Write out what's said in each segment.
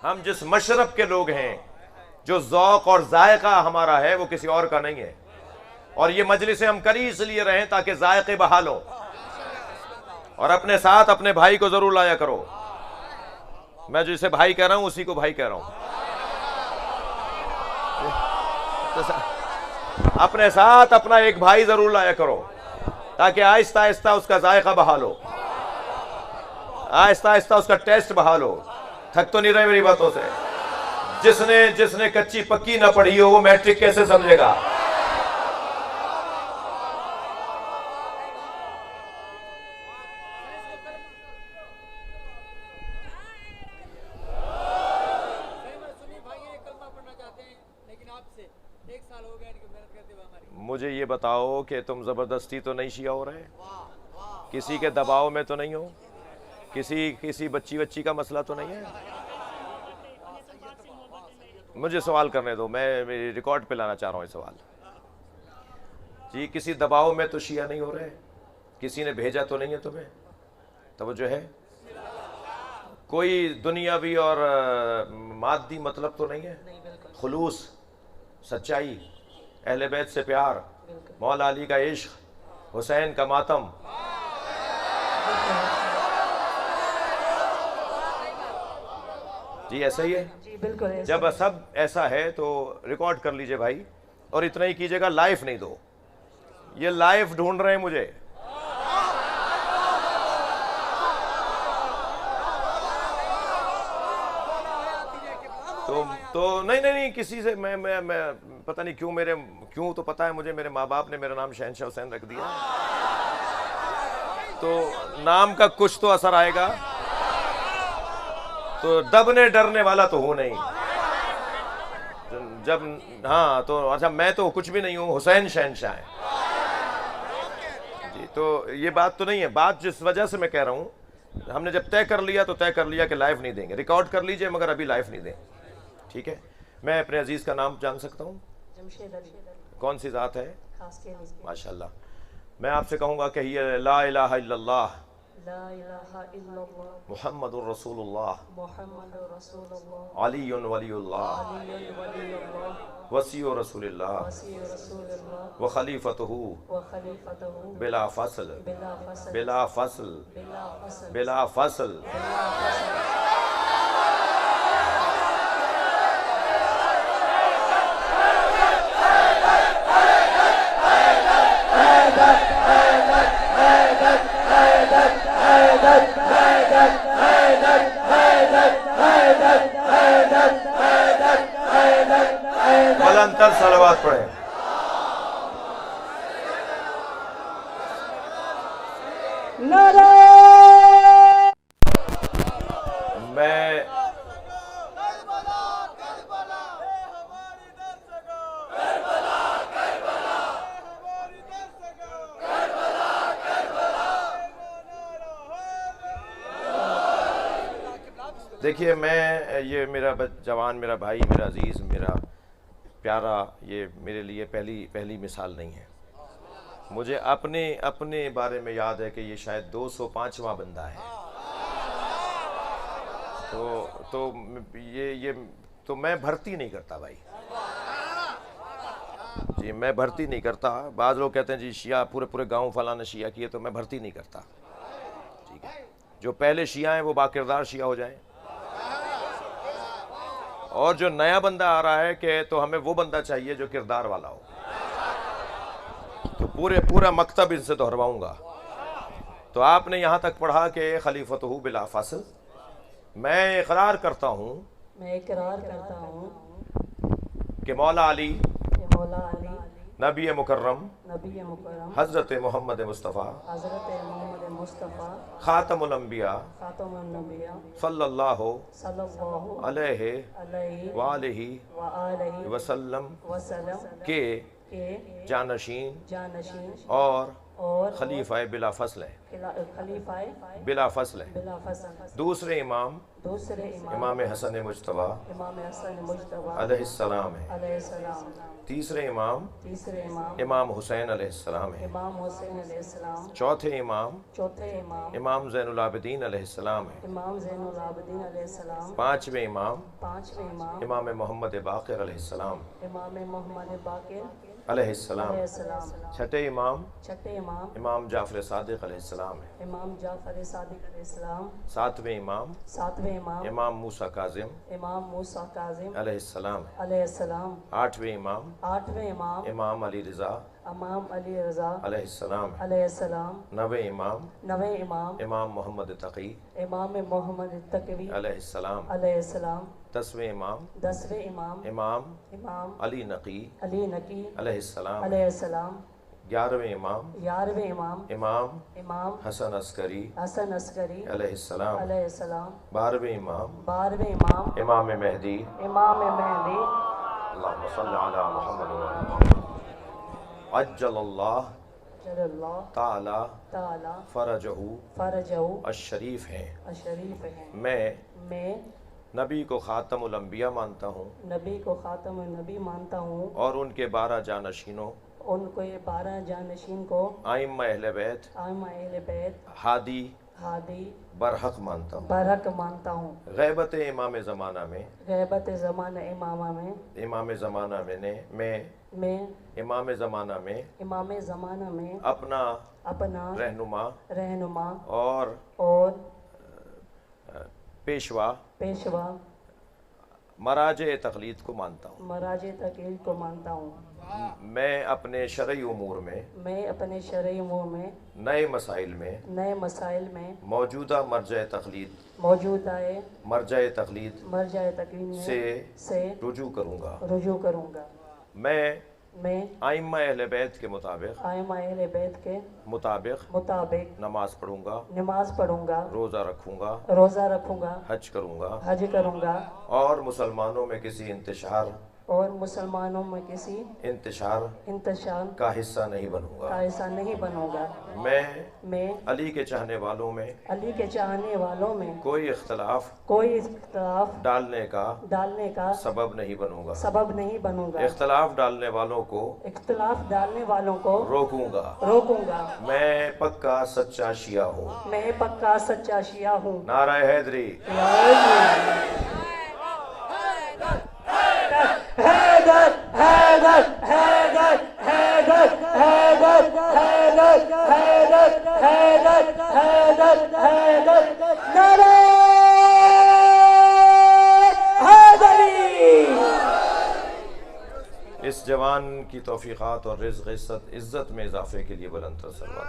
हम जिस मशरब के लोग हैं, जो ज़ौक़ और जायका हमारा है वो किसी और का नहीं है। और ये मजलिसें हम करी इसलिए रहें ताकि जायके बहाल हो। और अपने साथ अपने भाई को जरूर लाया करो। मैं जिसे भाई कह रहा हूं उसी को भाई कह रहा हूं। तो अपने साथ अपना एक भाई जरूर लाया करो ताकि आहिस्ता आहिस्ता उसका जायका बहाल हो, आहिस्ता आहिस्ता उसका टेस्ट बहाल हो। थक तो नहीं रहे मेरी बातों से? जिसने कच्ची पक्की ना पढ़ी हो वो मैट्रिक कैसे समझेगा? मुझे ये बताओ कि तुम जबरदस्ती तो नहीं शिया हो रहे, किसी के दबाव में तो नहीं हो, किसी बच्ची का मसला तो नहीं है? मुझे सवाल करने दो, मैं मेरी रिकॉर्ड पे लाना चाह रहा हूँ ये सवाल जी। किसी दबाव में तो शिया नहीं हो रहे, किसी ने भेजा तो नहीं है तुम्हें? तवज्जो है? कोई दुनियावी और मादी मतलब तो नहीं है? खुलूस, सच्चाई, अहले बैत से प्यार, मौला अली का इश्क, हुसैन का मातम। जी ऐसा ही है जी, बिल्कुल। जब सब ऐसा है तो रिकॉर्ड कर लीजिए भाई, और इतना ही कीजिएगा, लाइफ नहीं दो। ये लाइफ ढूंढ रहे हैं मुझे। तो नहीं किसी से मैं पता नहीं क्यों तो पता है मुझे, मेरे माँ बाप ने मेरा नाम शहनशाह हुसैन रख दिया, तो नाम का कुछ तो असर आएगा। तो दबने डरने वाला तो हूं नहीं जब, हाँ तो अच्छा, मैं तो कुछ भी नहीं हूं, हुसैन शहनशाह है जी। तो ये बात तो नहीं है। बात जिस वजह से मैं कह रहा हूं, हमने जब तय कर लिया तो तय कर लिया कि लाइफ नहीं देंगे। रिकॉर्ड कर लीजिए मगर अभी लाइफ नहीं दें, ठीक है? मैं अपने अजीज का नाम जान सकता हूँ? जमशेद अली। कौन सी ज़ात है? खास के लिए। माशाल्लाह। मैं आपसे कहूँगा कहिए ला इलाहा इल्लल्लाह मुहम्मदुर रसूलुल्लाह अलीयुन वलीयुल्लाह वसीयु रसूलिल्लाह व खलीफतहू बिला फसल बिला फसल बिला फसल। बुलंदतर सलावत पढ़े। मैं देखिए, मैं ये मेरा जवान, मेरा भाई, मेरा अजीज़, मेरा प्यारा, ये मेरे लिए पहली मिसाल नहीं है। मुझे अपने बारे में याद है कि ये शायद 205वां बंदा है। तो ये तो मैं भर्ती नहीं करता भाई जी, मैं भर्ती नहीं करता। बाज़ लोग कहते हैं जी शिया पूरे गांव फलाना शिया किए, तो मैं भर्ती नहीं करता, ठीक है? जो पहले शिया हैं वो बाकिरदार शिया हो जाएं, और जो नया बंदा आ रहा है कि तो हमें वो बंदा चाहिए जो किरदार वाला हो। तो पूरा मकतब इनसे दोहरवाऊंगा। तो आपने यहाँ तक पढ़ा कि खलीफतहू बिला फसल। मैं इकरार करता हूँ कि मौला अली नबी मुकर्रम हज़रत मोहम्मद मुस्तफ़ा ख़ातमुल अंबिया सल्लल्लाहु अलैहि वालिहि वसल्लम के जानशीन और खलीफा बिला फसल है। दूसरे इमाम दूसरे इमाम इमाम हसन मुज्तबा इमाम हसन मुज्तबा अलैहिस्सलाम है। अलैहिस्सलाम। तीसरे इमाम तीसरे इमाम इमाम हुसैन अलैहिस्सलाम है। इमाम हुसैन अलैहिस्सलाम। चौथे इमाम चौथे इमाम इमाम ज़ैनुल आबिदीन अलैहिस्सलाम है। इमाम ज़ैनुल आबिदीन अलैहिस्सलाम। पांचवें इमाम पांचवें इमाम इमाम मोहम्मद बाक़िर अलैहिस्सलाम इमाम मोहम्मद बाकिर अलैहिस्सलाम। अलैहिस्सलाम। छठे इमाम छठे इमाम इमाम जाफ़र सादिक़ अलैहिस्सलाम है। इमाम जाफर सादिक अलैहिस्सलाम। सातवें इमाम सातवें इमाम इमाम मूसा काज़िम इमाम मूसा काजिम अलैहिस्सलाम है। अलैहिस्सलाम। आठवें इमाम आठवें इमाम इमाम अली रिज़ा इमाम अली रज़ा अलैहिस्सलाम है। अलैहिस्सलाम। नवे इमाम नवें इमाम इमाम मोहम्मद तक़ी इमाम मोहम्मद तकवी अलैहिस्सलाम। अलैहिस्सलाम। दसवें इमाम दसवें इमाम इमाम इमाम अली नकी अली नकी अलैहिस्सलाम। अलैहिस्सलाम। 11वें इमाम 11वें इमाम इमाम इमाम हसन अस्करी हसन अस्करी अलैहिस्सलाम। अलैहिस्सलाम। 12वें इमाम 12वें इमाम इमाम मेहदी इमाम मेहदी अल्लाहुम्मा सल्लि अला मुहम्मद व अली मुहम्मद अज्जलल्लाह जल्लल्लाहु ताला ताला फरजहू फरजहू अशरीफ हैं। अशरीफ हैं। मैं मैं नबी को ख़ातमुल अंबिया मानता हूँ नबी को खातम नबी मानता हूँ और उनके 12 जानशीनों उनको ये 12 जानशीन को आइम्मा अहले बैत आइमा अहले बैत हादी हादी बरहक मानता हूँ। बरहक मानता हूँ। गैबत इमाम ज़माना में गैबत ज़माना इमामा में इमाम ज़माना में मैं इमाम ज़माना में इमाम ज़माना में अपना अपना रहनुमा और पेशवा पेशवा मराजे तकलीद को मानता हूँ। मराजे तकील को मानता हूँ। मैं अपने शरई उमूर में मैं अपने शरई उमूर में नए मसाइल में नए मसाइल में मौजूदा मरजा तकलीद मौजूद आए मरजा तकलीद मरजाए तकलीद में से रुजू करूँगा। रुजू करूँगा। मैं आइम्मा अहले बैत के आइमा अहले बैत के मुताबिक नमाज पढ़ूंगा, नमाज पढ़ूंगा, रोज़ा रखूंगा, रोज़ा रखूंगा, हज करूंगा और मुसलमानों में किसी मुसलमानों में किसी इंतशार का हिस्सा नहीं बनूंगा। ऐसा नहीं बनूंगा। मैं अली के चाहने वालों में कोई इख्तलाफ डालने का सबब नहीं बनूंगा। इख्तलाफ डालने वालों को रोकूंगा। मैं पक्का सच्चा शिया हूँ। नारा हैदरी हैदर हैदर हैदर हैदर हैदर हैदर हैदर हैदर हैदर हैदर नारे हैदरी। इस जवान की तौफीक़ात और रिज़्क़ इज़्ज़त में इजाफे के लिए बुलंद तर सलवात।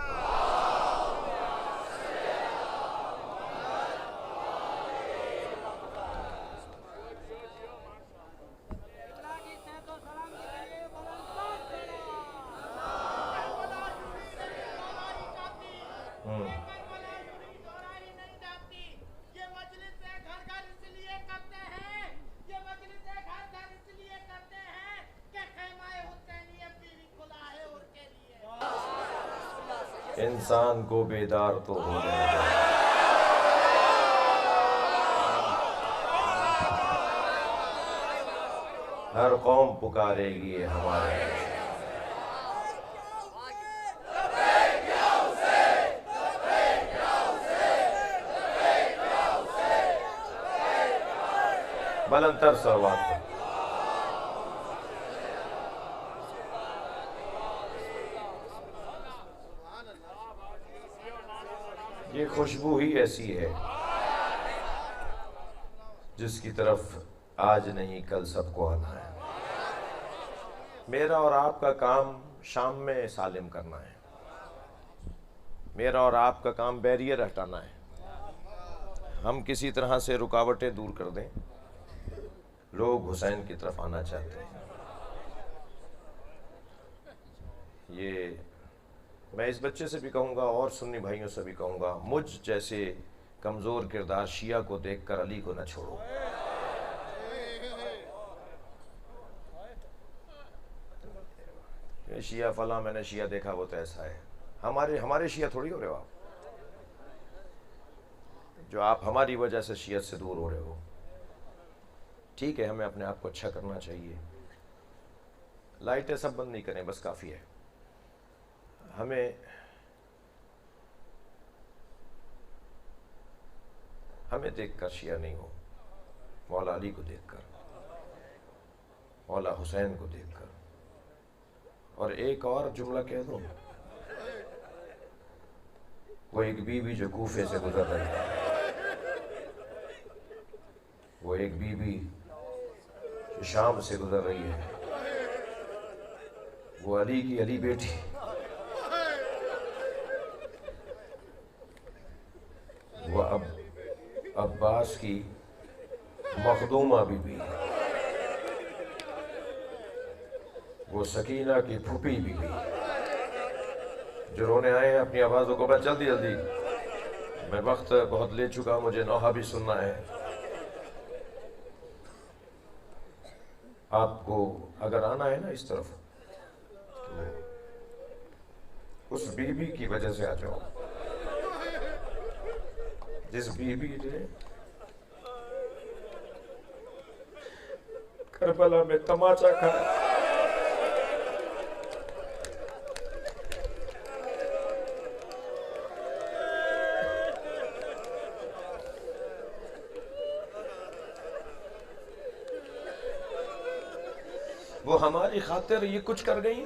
इंसान को बेदार तो होने दो। हर कौम पुकारेगी हमारे बुलंदतर सलवात। ये खुशबू ही ऐसी है जिसकी तरफ आज नहीं कल सबको आना है। मेरा और आपका काम शाम में सालिम करना है। मेरा और आपका काम बैरियर हटाना है। हम किसी तरह से रुकावटें दूर कर दें। लोग हुसैन की तरफ आना चाहते हैं। ये मैं इस बच्चे से भी कहूँगा और सुन्नी भाइयों से भी कहूँगा, मुझ जैसे कमज़ोर किरदार शिया को देखकर अली को न छोड़ो। शिया फला मैंने शिया देखा वो तो ऐसा है। हमारे शिया थोड़ी हो रहे हो आप। जो आप हमारी वजह से शियत से दूर हो रहे हो। ठीक है, हमें अपने आप को अच्छा करना चाहिए, लाइटें सब बंद नहीं करें, बस काफ़ी है। हमें देखकर शिया नहीं हो, मौला अली को देखकर, मौला हुसैन को देखकर। और एक और जुमला कह दूं, वो एक बीबी जो कूफे से गुजर रही है, वो एक बीबी जो शाम से गुजर रही है, वो अली की अली बेटी, वो अब्बास की मखदूमा बीबी, वो सकीना की फूफी बीबी, जो रोने आए हैं अपनी आवाज़ों को। बस जल्दी जल्दी, मैं वक्त बहुत ले चुका, मुझे नौहा भी सुनना है। आपको अगर आना है ना इस तरफ, तो उस बीबी की वजह से आ जाओ, जिस बीबी ने करबला में तमाचा खाया। वो हमारी खातिर ये कुछ कर गई।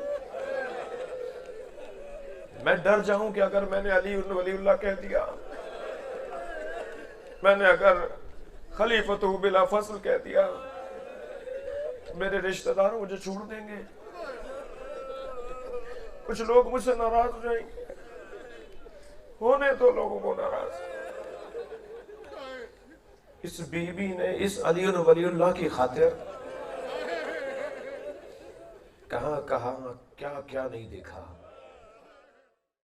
मैं डर जाऊं कि अगर मैंने अली वलीउल्लाह कह दिया, मैंने अगर खलीफतु बिला फसल कह दिया, मेरे रिश्तेदार मुझे छोड़ देंगे, कुछ लोग मुझसे नाराज हो जाएंगे। होने तो लोगों को नाराज। इस बीबी ने इस अली वलीउल्लाह की खातिर कहां कहां क्या क्या नहीं देखा।